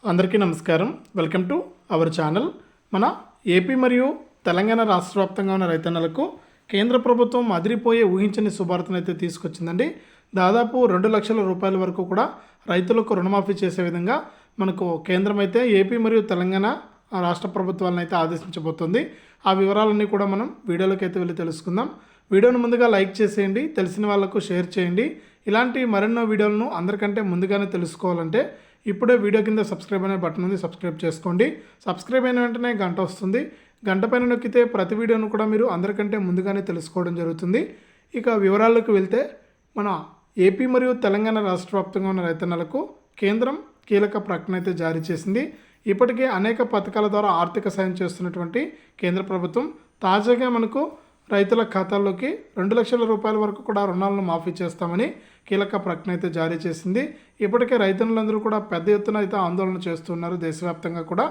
అందరికీ నమస్కారం. Welcome to our channel. మన ఏపీ మరియు తెలంగాణ రాష్ట్ర వ్యాప్తంగా ఉన్న రైతన్నలకు కేంద్ర ప్రభుత్వం అదిరిపోయే ఊహించని శుభార్తను అయితే తీసుకొచ్చిందండి. దాదాపు 2 లక్షల రూపాయల వరకు కూడా రైతులకు రుణమాఫీ చేసే విధంగా మనకు కేంద్రం అయితే ఏపీ మరియు తెలంగాణ రాష్ట్ర ప్రభుత్వాలను అయితే ఆదేశించబోతుంది. ఆ వివరాలన్నీ కూడా మనం వీడియోలోకి అయితే వెళ్ళి తెలుసుకుందాం. వీడియోను ముందుగా లైక్ చేసేయండి, తెలిసిన వాళ్ళకు షేర్ చేయండి. ఇలాంటి మరెన్నో వీడియోలను అందరికంటే ముందుగానే తెలుసుకోవాలంటే ఇప్పుడే వీడియో కింద సబ్స్క్రైబ్ అనే బటన్ ఉంది, సబ్స్క్రైబ్ చేసుకోండి. సబ్స్క్రైబ్ అయిన వెంటనే గంట వస్తుంది. గంట పైన నొక్కితే ప్రతి వీడియోను కూడా మీరు అందరికంటే ముందుగానే తెలుసుకోవడం జరుగుతుంది. ఇక వివరాల్లోకి వెళ్తే మన ఏపీ మరియు తెలంగాణ రాష్ట్ర వ్యాప్తంగా ఉన్న రైతన్నలకు కేంద్రం కీలక ప్రకటన అయితే జారీ చేసింది. ఇప్పటికే అనేక పథకాల ద్వారా ఆర్థిక సాయం చేస్తున్నటువంటి కేంద్ర ప్రభుత్వం తాజాగా మనకు రైతుల ఖాతాల్లోకి 2 లక్షల రూపాయల వరకు కూడా రుణాలను మాఫీ చేస్తామని కీలక ప్రకటన అయితే జారీ చేసింది. ఇప్పటికే రైతన్నులందరూ కూడా పెద్ద ఎత్తున అయితే ఆందోళన చేస్తున్నారు దేశవ్యాప్తంగా కూడా.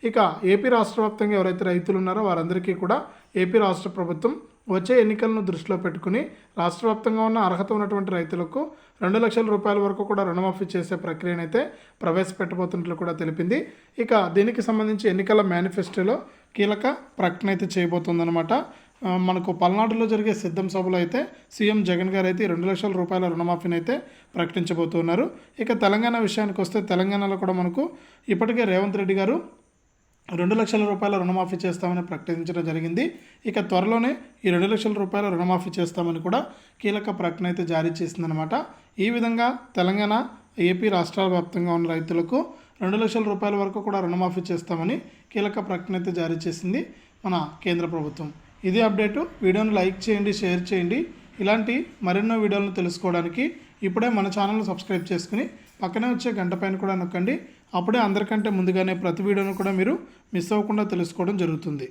ఇక ఏపీ రాష్ట్ర వ్యాప్తంగా ఎవరైతే రైతులు ఉన్నారో వారందరికీ కూడా ఏపీ రాష్ట్ర ప్రభుత్వం వచ్చే ఎన్నికలను దృష్టిలో పెట్టుకుని రాష్ట్ర వ్యాప్తంగా ఉన్న అర్హత ఉన్నటువంటి రైతులకు 2 లక్షల రూపాయల వరకు కూడా రుణమాఫీ చేసే ప్రక్రియనైతే ప్రవేశపెట్టబోతున్నట్లు కూడా తెలిపింది. ఇక దీనికి సంబంధించి ఎన్నికల మేనిఫెస్టోలో కీలక ప్రకటన అయితే చేయబోతుందన్నమాట. మనకు పల్నాడులో జరిగే సిద్ధం సభలో అయితే సీఎం జగన్ గారు అయితే 2 లక్షల రూపాయల రుణమాఫీని అయితే ప్రకటించబోతున్నారు. ఇక తెలంగాణ విషయానికి వస్తే తెలంగాణలో కూడా మనకు ఇప్పటికే రేవంత్ రెడ్డి గారు 2 లక్షల రూపాయల రుణమాఫీ చేస్తామని ప్రకటించడం జరిగింది. ఇక త్వరలోనే ఈ 2 లక్షల రూపాయల రుణమాఫీ చేస్తామని కూడా కీలక ప్రకటన అయితే జారీ చేసిందనమాట. ఈ విధంగా తెలంగాణ ఏపీ రాష్ట్రాల వ్యాప్తంగా ఉన్న రైతులకు 2 లక్షల రూపాయల వరకు కూడా రుణమాఫీ చేస్తామని కీలక ప్రకటన అయితే జారీ చేసింది మన కేంద్ర ప్రభుత్వం. ఇదే అప్డేటు. వీడియోను లైక్ చేయండి, షేర్ చేయండి. ఇలాంటి మరెన్నో వీడియోలను తెలుసుకోవడానికి ఇప్పుడే మన ఛానల్ను సబ్స్క్రైబ్ చేసుకుని పక్కనే వచ్చే గంట పైన కూడా నొక్కండి. అప్పుడే అందరికంటే ముందుగానే ప్రతి వీడియోను కూడా మీరు మిస్ అవ్వకుండా తెలుసుకోవడం జరుగుతుంది.